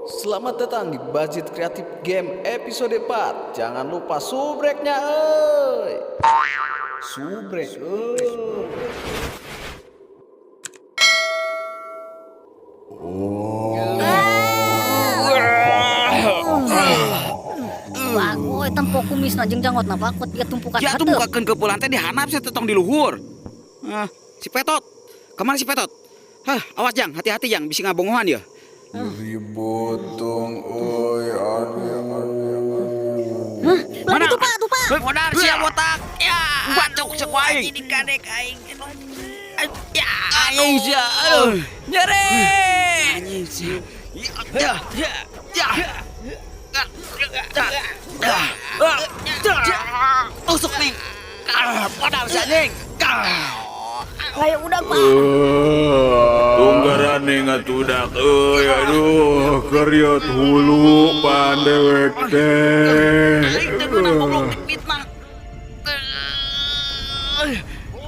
Selamat datang di Budget Kreatif Game episode 4. Jangan lupa subreknya, subrek, Bagoy tempo kumis na jengjangot na bakot dia tumpukan Ya tuh mukakeun ke pulang teh dihanap saya tetong di luhur. Si Petot. Kemana si Petot? Awas Jang, hati-hati Jang, bisa ngabongohan ya. Ribotong oi Mana tuh Pak, Modar sia botak. Ya, bacok sekuai. Jadi kadek aing. Ya, aing sia. Nyere. Anjing sia. Ya. Tusuk nih. Modal sia anjing. Ayo udah Pak. Tunggarane ngatudak euy aduh keriot hulu pandewek teh. Aing teh geuna goblok dipitnah.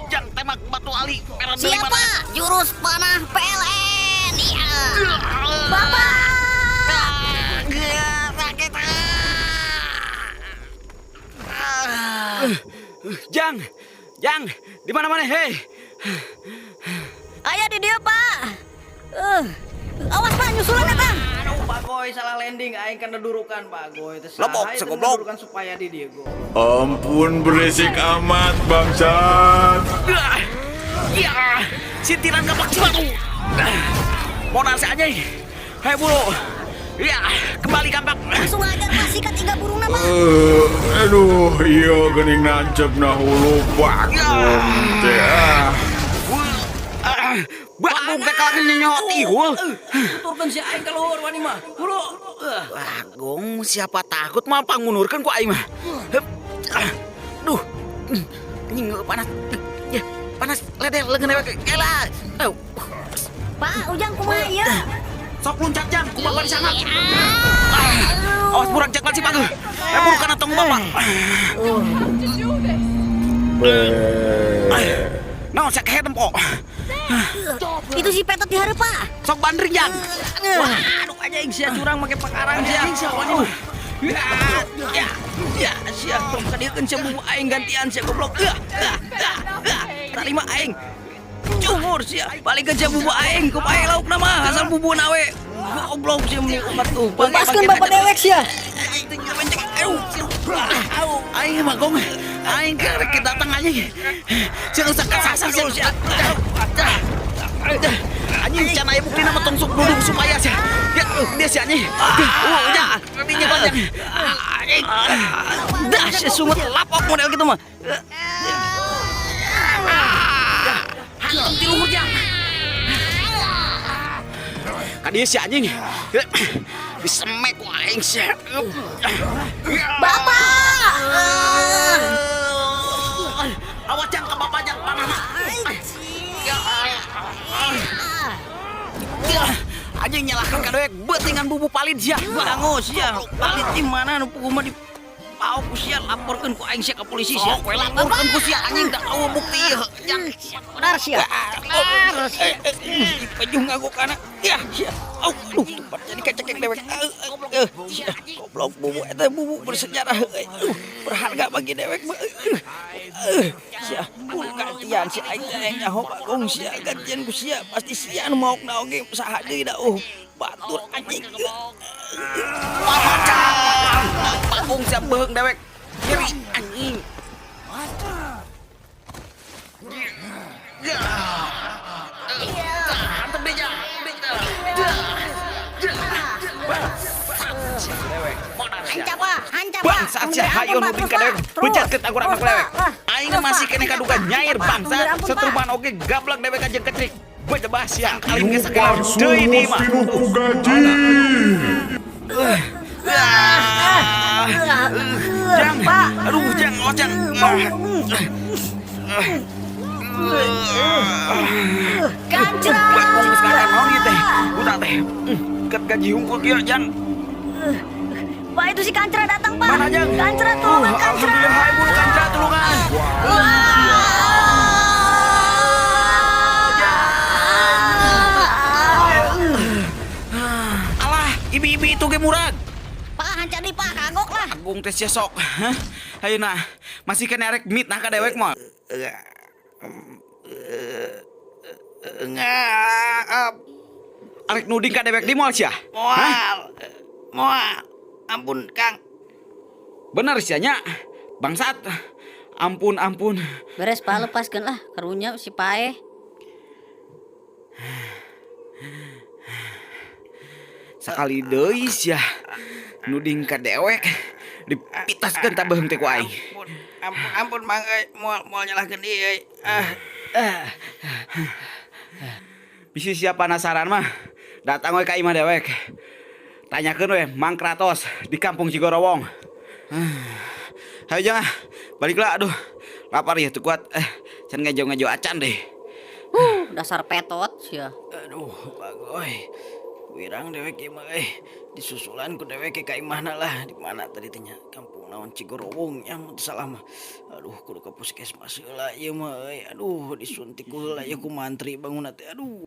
Jang tembak batu ali. Siapa? Jurus panah PLN. Iya. Bapak. Jang, di mana-mana hei. Ayo di dia Pak. Awas Pak nyusulan datang. Aduh, Pak Goy salah landing, aing kan dudurukan Pak Goy. Lopok, segoblok. Dudurukan supaya di dia Goy. Ampun berisik amat bangsat. Ya, sintiran kapak batu. Modal si anjing. Hei bulu. Ya, kembali kampak. Langsung aja Pak sikat 3 burung na Pak. Aduh iya geuning nancep na hulu bakum teh Bagong teh kali nyot ihul. Tuturkan si aing keluar wani mah. Hulu. Bagong siapa takut mah pangunurkan ku aing mah. Duh. Anjing panas. Ya, panas ledel leungeun dewek. Elah. Pak, ujang kumaha ieu? Sok loncat Jang, ku bapak di sana. Awas burang cek si Pak. Burukan atong bapak. Naon sak hedem kok. Itu si Petot di hareup Pak. Sok bandring Jang. Aduh anjing sia curang make pakarang sia wani mah. Ya, sia tong kadiekeun sia bubu aing gantian sia goblok. Talima aing. Cuhur sia, balik sia bubu aing, ku bae laukna mah asal bubu nawe. Goblok sia meni umat tuh. Lepaskeun bapak dewek sia. Aing mah gong. Aing karek datang anjing. Sia rusak kasasar sia. Anjing can aya bukti nama tong sok duduk supaya sia. Dia sia anjing. Ya, dinya banyak. Anjing. Dah sia sungut lapok model gitu mah. Hantam di luhur Jang. Kadieu si anjing. Disemek ku aing sia. Bapak. Awas Jang ka bapak Jang panahna. Anjing nyalakan kadewek beutingan bubu palid sia. Bangus sia. Palid di mana nu puguh mah di pau ku sia laporkeun ku aing sia ka polisi sia. Koe laporkeun ku sia anjing da eueuh bukti ieu. Jang Benar sia. Pejung aku kana. Ya sia. Aduh tempat jadi kecekek dewek. Goblok bubu eta bubu bersejarah. Berharga bagi dewek mah. Sia gantian si aing teh nyaho bagong sia gantian ku sia pasti sia nu maok na oge saha deui da batur anjing. Bagong sia beung dewek. Nyeri anjing. Hantem deh Jang. Hancap Pak. Bangsat sia hayo nu bing ka dewek. Bejat ke tangguran aku dewek. Aing masih kene kaduga nyair bangsat. Setruman oge gablak dewek ka jeung kecrik. Bejebah sia kalim ge sakelar deui di mah. Pinuku gaji. Jang, aduh Jang, oh Jang. Kancra. Bagong geus ngaran naon ieu teh? Buta teh. Ket gaji hungkul kieu Jang. Pak itu si Kancra datang Pak. Mana Jang? Kancra tulungan Kancra. Alhamdulillah hai bulu Kancra tulungan. Ibi-ibi itu ge murag. Pak hancar di pak kagok lah. Agung teh sia sok. Hah? Ayeuna masih kena arek mit nah ka dewek mah. Enggak. Arek nuding ka dewek di mall sia. Moal. Ampun, Kang. Bener sia nya. Bangsat. Ampun. Beres pak lepaskan lah karunya si Pae. Sekali deui sia nuding ka dewek dipitaskeun tak beheung teh ku aing. Ampun, Mang. Moal nyalahkeun ieu. Bisi siapa penasaran mah datang we ka imah dewek. Tanyakeun we Mang Kratos di kampung Cigorowong. Hayu jangan baliklah aduh lapar ya tuh kuat can ngejo acan deh. Dasar petot sia. Aduh, bagoy. Wirang dewek ieu mah disusulan ku dewek ka imahna lah. Di mana tadi teh nya? Kampung naon Cigorowong nya mun salah mah. Aduh, kudu ka puskesmas heula ieu mah Aduh, disuntik ku heula ieu ku mantri bangunna teh. Aduh,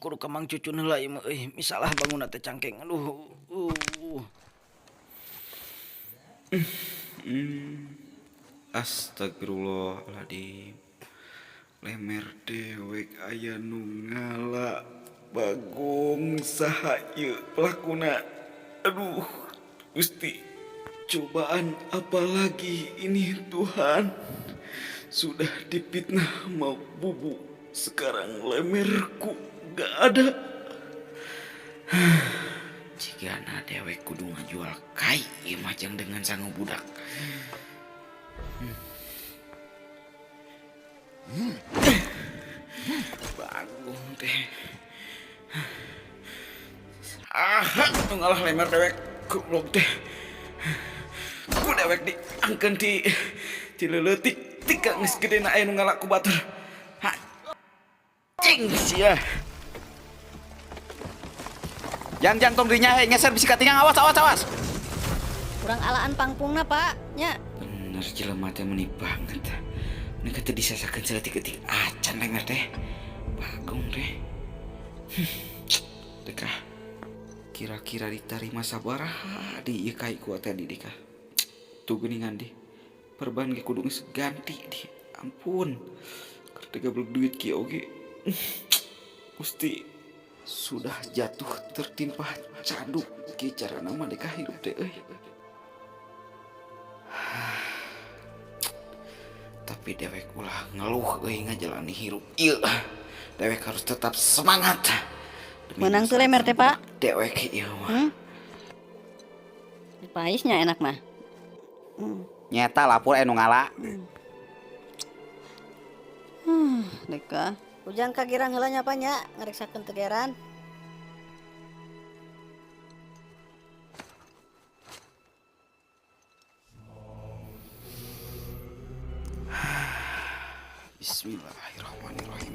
kudu ka Mang Cucun heula ieu mah misalah bangunna teh cangkeng. Aduh. Astagfirullahaladzim. Lemer dewek aya nu ngala Bagong saha ieu pelakuna. Aduh Gusti, cobaan apa lagi ini Tuhan? Sudah dipitnah mau bubu, sekarang lemerku gak ada. Jigana dewek kudu ngajual kai ieu majang dengan sangu budak. Bagong teh. Ngalah lemer dewek goblok teh. Ku dewek diangkeun ti leuletik tika geus gedena aya nu ngalah ku batur. Cing sia. Jang tong dinya ngeser bisi katingang awas. Kurang alaan pangpungna pak nya. Bener jelema teh meuni banget. Ini kata disasakeun seletik-etik acan lemer teh. Bagong teh. Dekah. Kira-kira ditarima sabaraha di ieu kai ku teh di dikah. Tuh geuningan di. Perban ge kudu geus ganti di. Ampun. Keur teh gablek duit kieu oge. Gusti sudah jatuh tertimpa canduk ki carana mah deka hirup teh euy. Tapi dewek ulah ngeluh euy ngajalani hirup ieu. Dewek harus tetap semangat. Menang tuh lemer teh pak. Dewek ieu mah. Paisnya enak mah. Nyata lapor anu ngala. Deka. Ujang kagirang heula nya apa nya ngareksakeun tegeran. Bismillahirrahmanirrahim.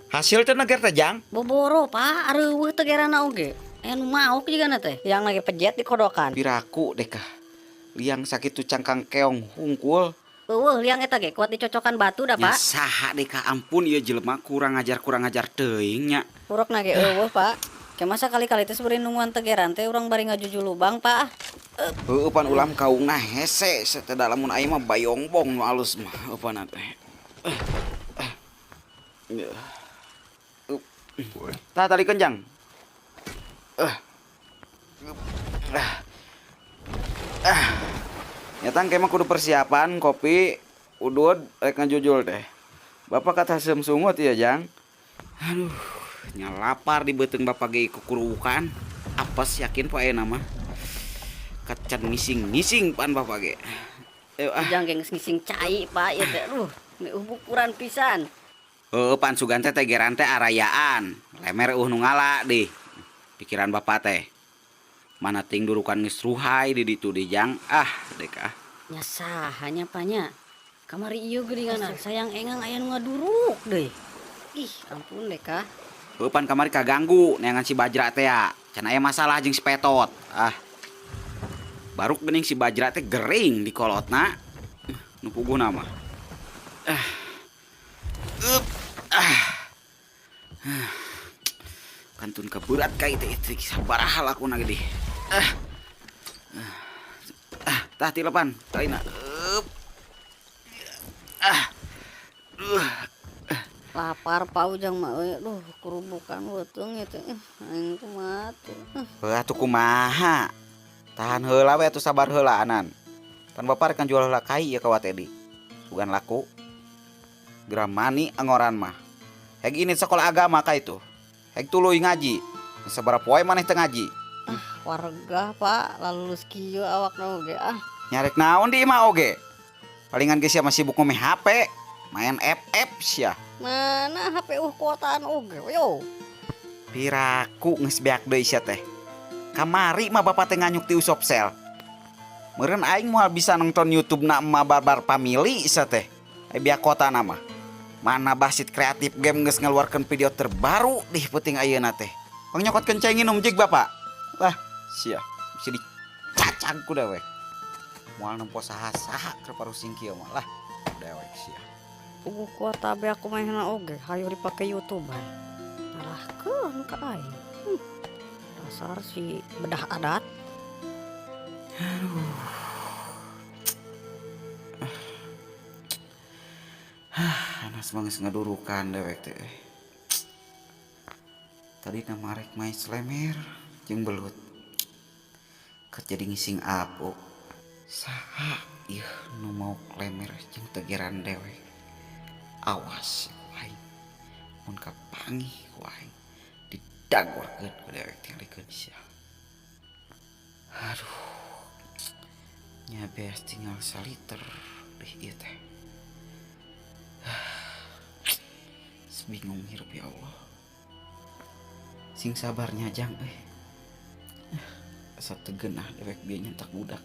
Hasil teh neger teh Jang. Boboro pak, areueuh tegerana oge. Anu maok jigana teh, yang lagi pejet di kodokan. Piraku deka. Liang sakitu cangkang keong hungkul. Eueuh liang eta ge kuat dicocokan batu dah Ya pak. saha deka ampun ieu jelema kurang ajar teuing nya. Urokna ge eueuh pak. Ke masa kali-kali teh sabari nungguan tegeran teh urang bari ngajuju lubang pak. Heueuh pan ulam kaungna hese sateda lamun aya mah bayongbong nu alus mah eupan teh. Tah tali kenjang. Nyatang kemah kudu persiapan kopi udud rek ngajujul teh. Bapak kata seum sungut ya Jang. Aduh, nya lapar di beuteung bapak ge kukurukan. Apes yakin poe nama. Kacan ngising pan bapak ge. Ujang ge ngising cai pak ieu teh. Aduh, ini ukuran pisan. Pan sugan teh tegeran teh arayaan. Lemer nu ngala deh. Pikiran bapak teh. Mana ting durukan geus ruhai di ditu di Jang. Deka. Nya sahanya panya. Kamari ieu geuningan sayang engang aya nu ngaduruk deui. Ih, ampun deka. Pan kamari kaganggu neangan si Bajra teh ya. Can aya masalah jeung si Petot. Baruk geuning si Bajra teh gering di kolotna. Nu puguhna mah. Kantun keberat kayak itu sabaraha lakuna gede. Tah tilepan kaina. Lapar pak ujang mah duh kerubukan wetung itu aing kumaha tuh. Atuh kumaha? Tahan heula we atuh sabar heula anan. Tan bapak kan jual heula kai ya ka Watedi. Bukan laku. Gramani angoran mah. Heg ini sekolah agama ka itu. Heg tuluy ngaji. Sabaraha poe maneh teu ngaji. Warga pak lalu lulus kieu awakna oge Nyarek naon di imah oge? Palingan geus sia masih sibuk ngomeh HP, main FF sia. mana HP kuotaan oge yo. Piraku geus beak deui sia teh. Kamari mah bapak teh nganyuk ti usop sel. Meureun aing moal bisa nonton YouTube na emak barbar family sia teh. Biak kota nama. Mana Basit Kreatif Game geus ngeluarkeun video terbaru di peuting ayeuna teh. Pangnyokotkeun cai nginum jig bapak. Lah, sia bisa dicacang ku dewek. Moal nempo saha-saha keur parusing kieu mah lah dewek sia. Kuota be aku mainna oge hayu dipake YouTube bae. Salahkeun ka aing. Dasar si bedah adat. Anas mangis ngadurukan dewek teh. Tadi nama rek main slemer jeung belut. Keur jadi ngising apo. Saha ieu nu mau klemer jeung tegeran dewek. Awas ku aing. Mun kapanggih ku aing didagorkeun ku dewek tingalikeun sia. Aduh. Nya beas tinggal saliter deh ieu teh. Bingung hirup ya Allah. Sing sabarnya jang asa tegenah dewek bieu nyentak budak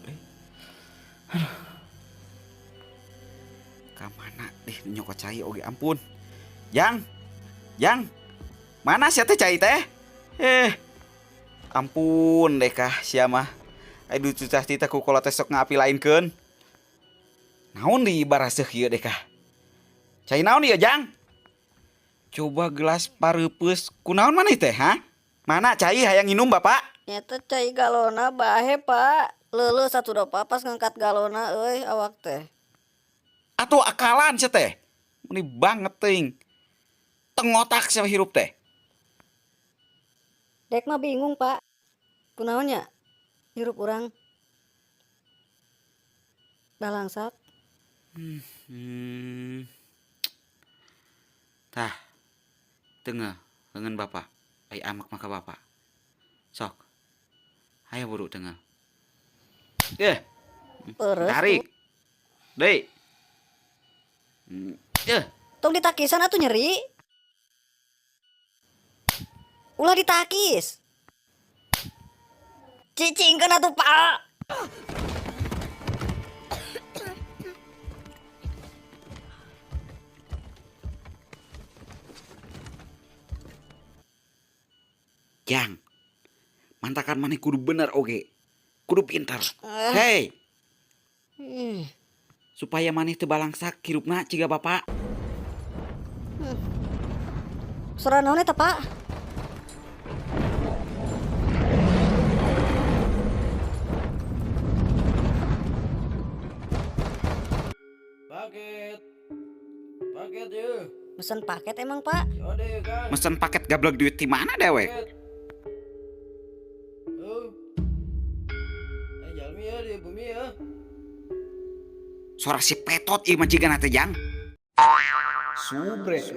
ka mana deh nyokot cai oge ampun. Jang. Mana sia teh cai teh? Ampun deh kah sia mah. Aduh cicah tita ku kolot esok ngapi lainkeun. Naon di baraseuh ieu deh kah? Cai naon ieu jang? Coba gelas pareupeus kunaon maneh teh ha? Mana cai hayang nginum bapak? Nyata cai galona bahe pak. Leuleuh satu dopa pas ngangkat galona euy awak teh. Atuh akalan sia teh. Meni banget teuing. Tengotak sia hirup teh. Dek mah bingung pak. Kunaon nya? Hirup urang. Balangsak. Tah. Tengah lengan bapak. Ai amak maka bapak. Sok. Hayo buru tengah. Peres Tarik. Deui. Tong ditakisan atuh nyeri. Ulah ditakis. Cicingkeun atuh pak. Jang. Mantakan maneh kudu bener oge. Kudu pintar. Hei. Supaya maneh teu balangsak hirupna ciga bapak. Sora naon eta pak? Paket yeuh. Mesen paket emang pak? Yaudah kan. Mesen paket gablek duit di mana dewek? Jalmi ya di bumi ya. Suara si petot ieu mah cigana teh jang. Subrek.